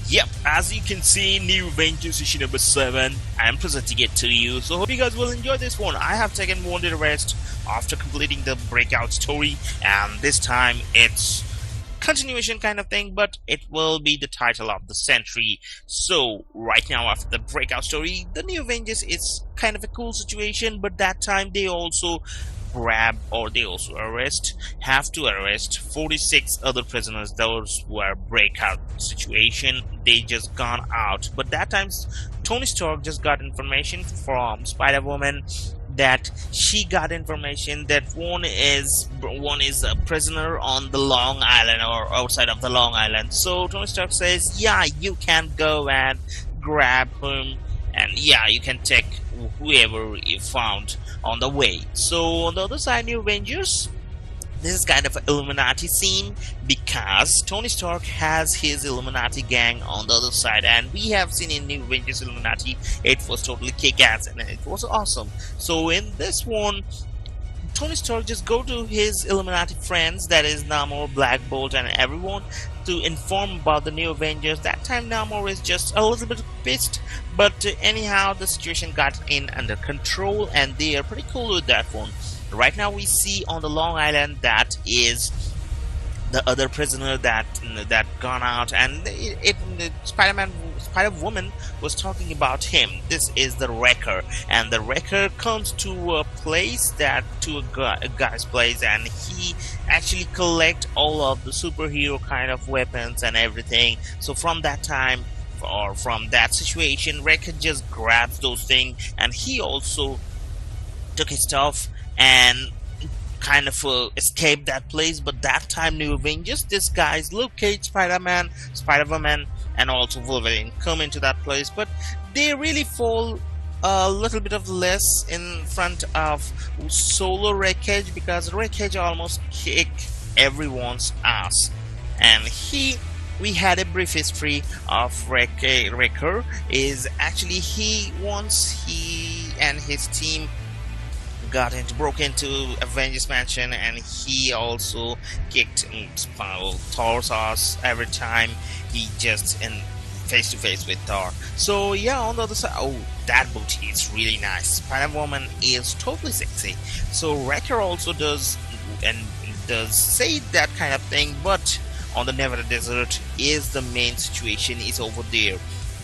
Yep, as you can see, New Avengers issue number 7. I am presenting it to you, so hope you guys will enjoy this one. I have taken one day rest after completing the breakout story, and this time it's continuation kind of thing, but it will be the title of the Sentry. So right now, after the breakout story, the New Avengers is kind of a cool situation, but that time they also have to arrest 46 other prisoners. Those were breakout situation, they just gone out. But that time Tony Stark just got information from Spider-Woman that she got information that one is a prisoner on the Long Island or outside of the Long Island. So Tony Stark says, yeah, you can go and grab him, and yeah, you can take whoever you found on the way. So on the other side, New Avengers, this is kind of an Illuminati scene because Tony Stark has his Illuminati gang on the other side, and we have seen in New Avengers Illuminati it was totally kick-ass and it was awesome. So in this one, Tony Stark just go to his Illuminati friends, that is Namor, Black Bolt, and everyone, to inform about the New Avengers. That time Namor is just a little bit pissed, but anyhow the situation got in under control and they are pretty cool with that one. Right now we see on the Long Island that is the other prisoner that gone out, and Spider-Woman was talking about him. This is the Wrecker, and the Wrecker comes to a place a guy's place, and he actually collect all of the superhero kind of weapons and everything. So from that time, or from that situation, Wrecker just grabs those things, and he also took his stuff and kind of escape that place. But that time New Avengers, this guys locate Spider-Man, Spider-Woman, and also Wolverine come into that place, but they really fall a little bit of less in front of Solo Wreckage, because Wreckage almost kicked everyone's ass. And we had a brief history of Wrecker. Is actually once he and his team broke into Avengers Mansion, and he also kicked Thor's ass every time he just in face to face with Thor. So yeah, on the other side, oh, that booty is really nice. Spider-Woman is totally sexy. So Wrecker also does say that kind of thing, but on the Nevada Desert is the main situation is over there.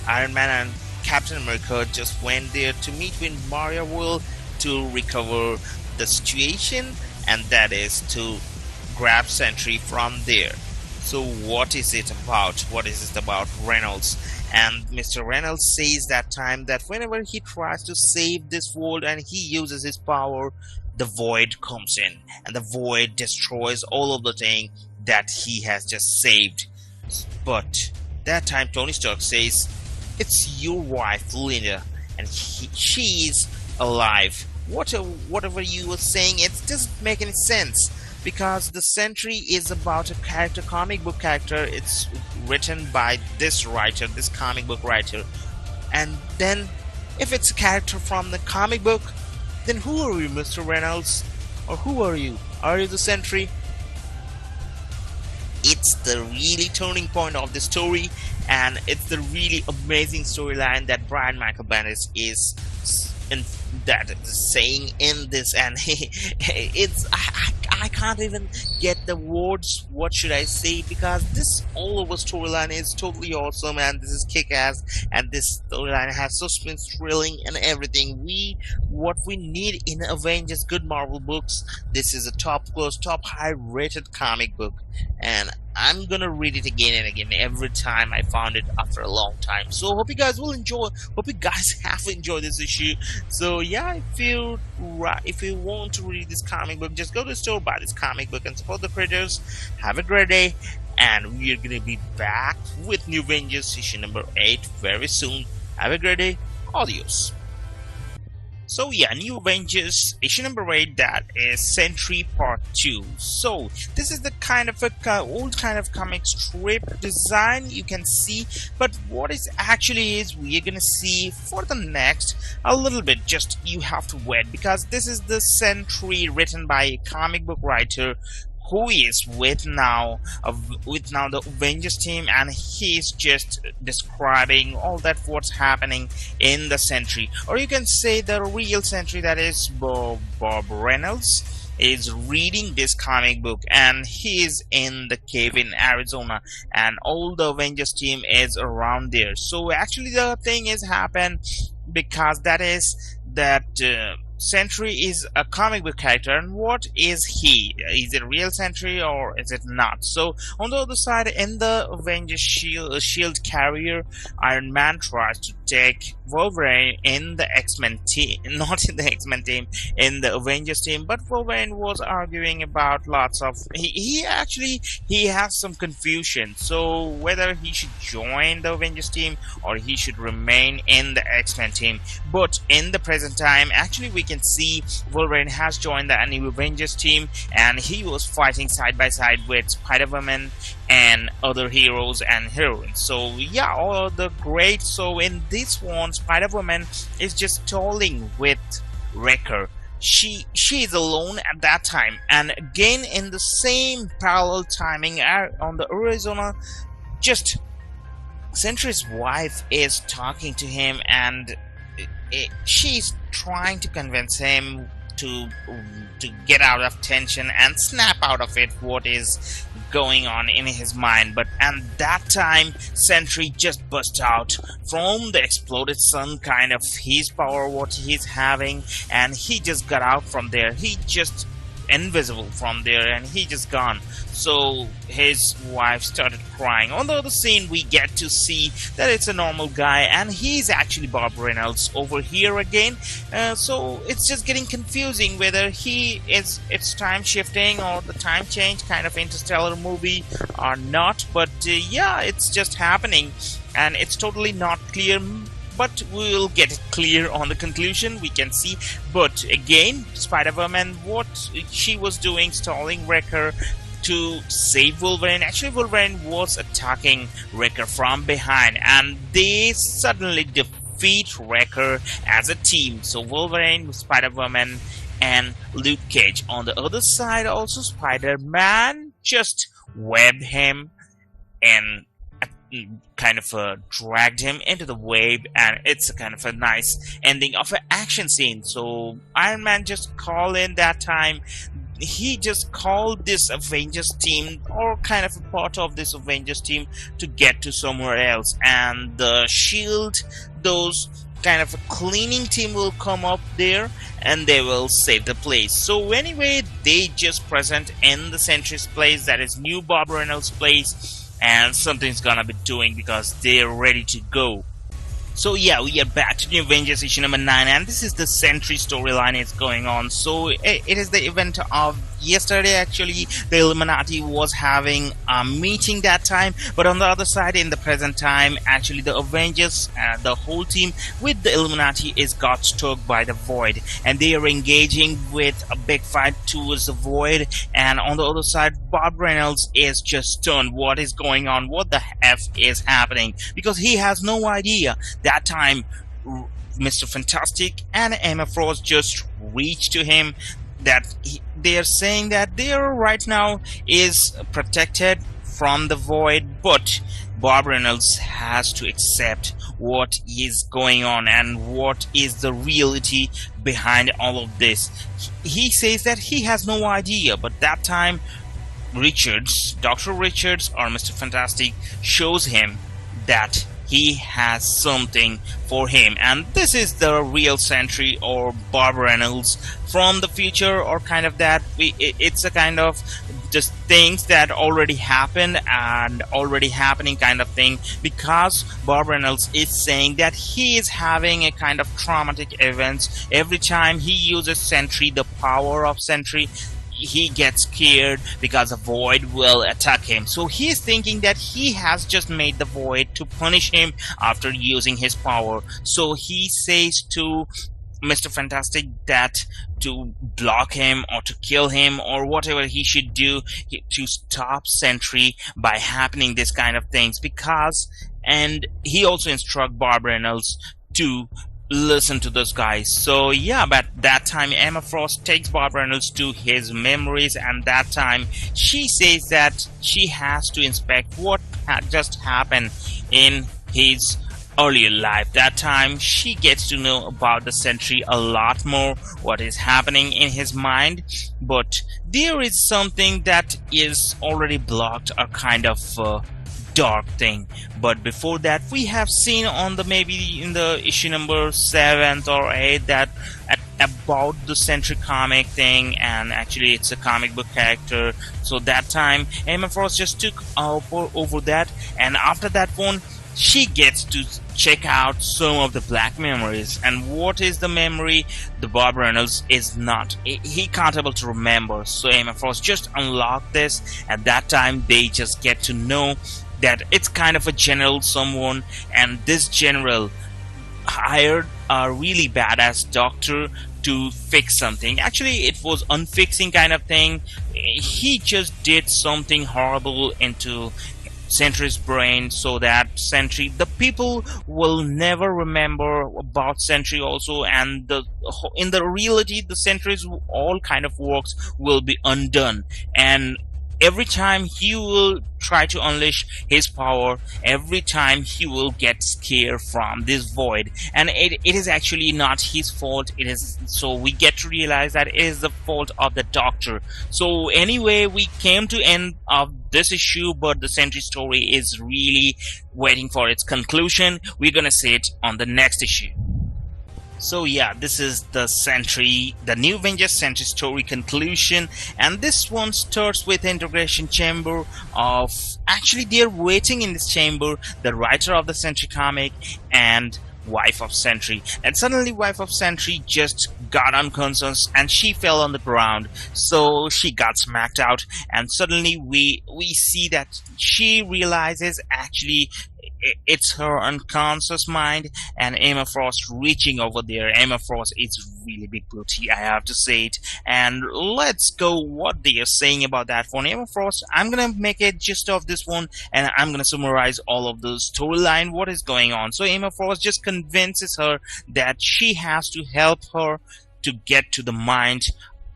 Iron Man and Captain America just went there to meet with Maria Will to recover the situation, and that is to grab Sentry from there. So what is it about? What is it about Reynolds? And Mr. Reynolds says that time that whenever he tries to save this world and he uses his power, the void comes in, and the void destroys all of the thing that he has just saved. But that time Tony Stark says, it's your wife Linda, and she is alive. Whatever you were saying, it doesn't make any sense, because the Sentry is about a character, comic book character. It's written by this writer, this comic book writer, and then if it's a character from the comic book, then who are you, Mr. Reynolds? Or who are you? Are you the Sentry? It's the really turning point of the story, and it's the really amazing storyline that Brian Michael Bendis is saying in this, and I can't even get the words. What should I say? Because this all over storyline is totally awesome, and this is kick-ass, and this storyline has suspense, thrilling, and everything. What we need in Avengers good Marvel books. This is a top high rated comic book, and I'm gonna read it again and again every time I found it after a long time. So hope you guys will enjoy. Hope you guys have enjoyed this issue. So yeah, if you want to read this comic book, just go to the store, buy this comic book, and support the creators. Have a great day, and we're gonna be back with New Avengers issue number 8 very soon. Have a great day. Adios. So yeah, New Avengers issue number 8, that is Sentry Part 2. So this is the kind of a old kind of comic strip design you can see, but what is actually is we're gonna see for the next a little bit. Just you have to wait, because this is the Sentry written by a comic book writer who is with now the Avengers team, and he's just describing all that what's happening in the Sentry, or you can say the real Sentry, that is Bob Reynolds, is reading this comic book, and he is in the cave in Arizona, and all the Avengers team is around there. So actually the thing is happened because that Sentry is a comic book character, and what is he? Is it a real Sentry or is it not? So on the other side, in the Avengers shield carrier, Iron Man tries to take Wolverine in the X-Men team, not in the X-Men team, in the Avengers team. But Wolverine was arguing about lots of he has some confusion. So whether he should join the Avengers team or he should remain in the X-Men team. But in the present time, actually we can see Wolverine has joined the new Avengers team, and he was fighting side by side with Spider-Woman and other heroes and heroines. So yeah, all of the great. So in this one, Spider-Woman is just stalling with Wrecker. She is alone at that time, and again in the same parallel timing on the Arizona, just Sentry's wife is talking to him, and she's trying to convince him to get out of tension and snap out of it what is going on in his mind. But at that time, Sentry just burst out from the exploded sun, kind of his power what he's having, and he just got out from there. He just invisible from there, and he just gone. So his wife started crying. On the other scene, we get to see that it's a normal guy, and he's actually Bob Reynolds over here again. So it's just getting confusing whether it's time shifting or the time change, kind of Interstellar movie or not. But yeah, it's just happening, and it's totally not clear. But we'll get it clear on the conclusion, we can see. But again, Spider-Woman, what she was doing, stalling Wrecker to save Wolverine. Actually, Wolverine was attacking Wrecker from behind, and they suddenly defeat Wrecker as a team. So Wolverine, Spider-Woman, and Luke Cage. On the other side, also Spider-Man just webbed him and kind of dragged him into the wave, and it's a kind of a nice ending of an action scene. So Iron Man just called in that time. He just called this Avengers team, or kind of a part of this Avengers team, to get to somewhere else, and the shield, those kind of a cleaning team will come up there and they will save the place. So anyway, they just present in the Sentry's place, that is new Bob Reynolds' place, and something's gonna be doing because they're ready to go. So yeah, we are back to the Avengers issue number 9, and this is the Sentry storyline is going on. So it is the event of yesterday. Actually, the Illuminati was having a meeting that time, but on the other side, in the present time, actually the Avengers, the whole team with the Illuminati is got struck by the Void, and they are engaging with a big fight towards the Void. And on the other side, Bob Reynolds is just stunned. What is going on? What the F is happening? Because he has no idea. That time, Mr. Fantastic and Emma Frost just reached to him that they are saying that they are right now is protected from the Void, but Bob Reynolds has to accept what is going on and what is the reality behind all of this. He says that he has no idea, but that time Dr. Richards or Mr. Fantastic shows him that he has something for him, and this is the real Sentry or Bob Reynolds from the future, or kind of that. It's a kind of just things that already happened and already happening kind of thing, because Bob Reynolds is saying that he is having a kind of traumatic events every time he uses Sentry, the power of Sentry. He gets scared because the Void will attack him. So he's thinking that he has just made the Void to punish him after using his power. So he says to Mr. Fantastic that to block him or to kill him or whatever he should do to stop Sentry by happening this kind of things. And he also instructs Bob Reynolds to listen to this, guys. So yeah, but that time Emma Frost takes Bob Reynolds to his memories, and that time she says that she has to inspect what had just happened in his earlier life. That time she gets to know about the Sentry a lot more, what is happening in his mind. But there is something that is already blocked, a kind of dark thing. But before that, we have seen on the maybe in the issue number 7th or 8th that about the Sentry comic thing, and actually it's a comic book character. So that time Emma Frost just took over that, and after that one she gets to check out some of the black memories. And what is the memory? The Bob Reynolds is not, he can't able to remember. So Emma Frost just unlocked this. At that time they just get to know that it's kind of a general someone, and this general hired a really badass doctor to fix something. Actually it was unfixing kind of thing. He just did something horrible into Sentry's brain, so that Sentry, the people will never remember about Sentry also, and in the reality the Sentry's all kind of works will be undone. And every time he will try to unleash his power, every time he will get scared from this void, and it is actually not his fault. It is, so we get to realize that it is the fault of the doctor. So anyway, we came to end of this issue, but the Sentry story is really waiting for its conclusion. We're gonna see it on the next issue. So yeah, this is the Sentry, the new Avengers Sentry story conclusion, and this one starts with integration chamber of, actually they're waiting in this chamber, the writer of the Sentry comic and wife of Sentry, and suddenly wife of Sentry just got unconscious and she fell on the ground, so she got smacked out, and suddenly we see that she realizes actually it's her unconscious mind, and Emma Frost reaching over there. Emma Frost is really big booty, I have to say it. And let's go what they are saying about that one. Emma Frost, I'm gonna make a gist of this one, and I'm gonna summarize all of the storyline, what is going on. So Emma Frost just convinces her that she has to help her to get to the mind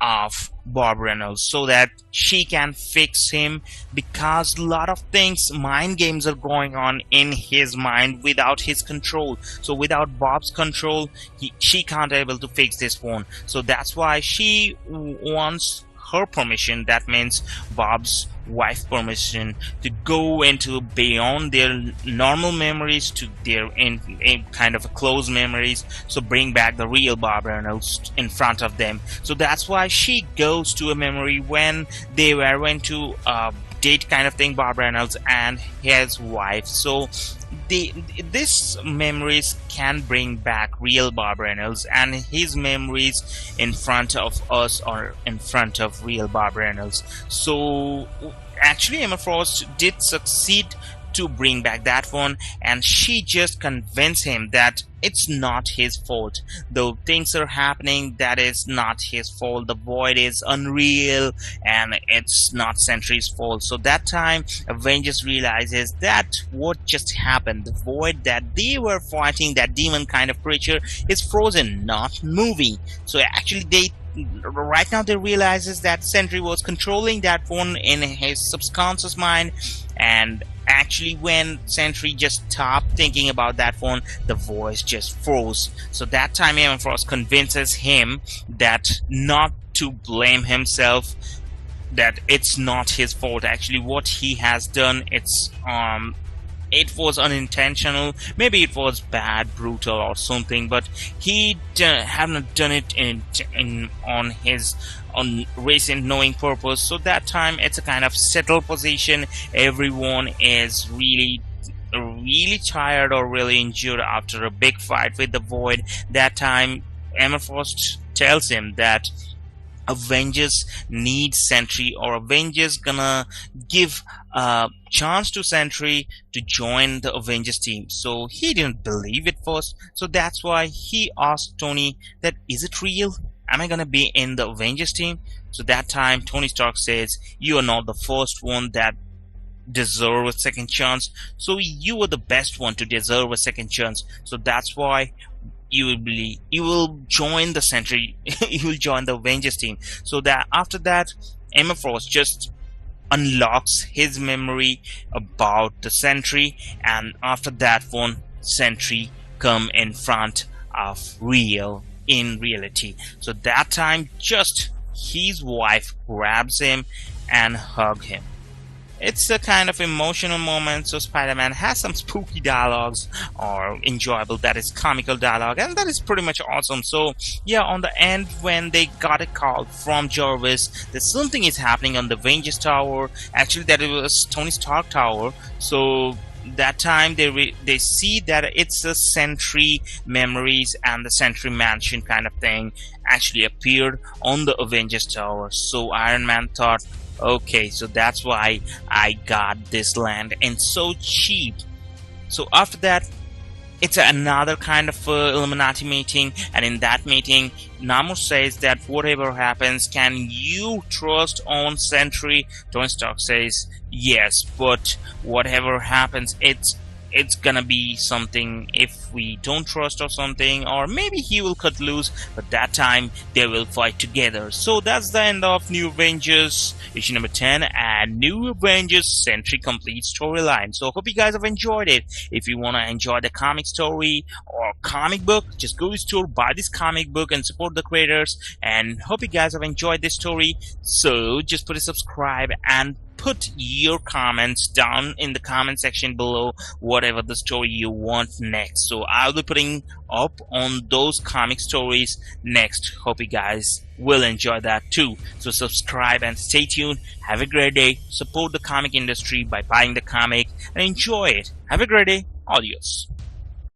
of Bob Reynolds so that she can fix him, because a lot of things, mind games are going on in his mind without his control. So without Bob's control, she can't able to fix this one. So that's why she wants her permission, that means Bob's wife permission, to go into beyond their normal memories to their in kind of a close memories, so bring back the real Bob Reynolds in front of them. So that's why she goes to a memory when they went to date kind of thing, Bob Reynolds and his wife. So this memories can bring back real Bob Reynolds, and his memories in front of us or in front of real Bob Reynolds. So actually Emma Frost did succeed to bring back that one, and she just convinced him that it's not his fault. Though things are happening, that is not his fault. The void is unreal and it's not Sentry's fault. So that time Avengers realizes that what just happened, the void that they were fighting, that demon kind of creature, is frozen, not moving. So actually right now they realizes that Sentry was controlling that one in his subconscious mind, and actually when Sentry just stopped thinking about that one, the voice just froze. So that time Emma Frost convinces him that not to blame himself, that it's not his fault. Actually what he has done, it was unintentional, maybe it was bad, brutal or something, but he hadn't done it on recent knowing purpose. So that time it's a kind of settled position. Everyone is really tired or really injured after a big fight with the void. That time Emma Frost tells him that Avengers need Sentry, or Avengers gonna give a chance to Sentry to join the Avengers team. So he didn't believe it first, so that's why he asked Tony that, is it real? Am I gonna be in the Avengers team? So that time Tony Stark says, you are not the first one that deserve a second chance, so you were the best one to deserve a second chance. So that's why you will join the Sentry, you will join the Avengers team. So that after that, Emma Frost just unlocks his memory about the Sentry, and after that one, Sentry come in front of real in reality. So that time, just his wife grabs him and hug him. It's a kind of emotional moment, so Spider-Man has some spooky dialogues or enjoyable, that is comical dialogue, and that is pretty much awesome. So yeah, on the end when they got a call from Jarvis that something is happening on the Avengers Tower, actually that it was Tony Stark Tower. So that time they see that it's a Sentry memories and the Sentry mansion kind of thing actually appeared on the Avengers Tower. So Iron Man thought, okay, so that's why I got this land and so cheap. So after that, it's another kind of Illuminati meeting, and in that meeting, Namor says that whatever happens, can you trust on Sentry? Tony Stark says yes, but whatever happens, it's gonna be something if we don't trust or something, or maybe he will cut loose, but that time they will fight together. So that's the end of New Avengers issue number 10 and New Avengers Sentry complete storyline. So hope you guys have enjoyed it. If you want to enjoy the comic story or comic book, just go to the store, buy this comic book and support the creators, and hope you guys have enjoyed this story. So just put a subscribe and put your comments down in the comment section below, whatever the story you want next. So I'll be putting up on those comic stories next. Hope you guys will enjoy that too. So subscribe and stay tuned. Have a great day. Support the comic industry by buying the comic and enjoy it. Have a great day. Adios.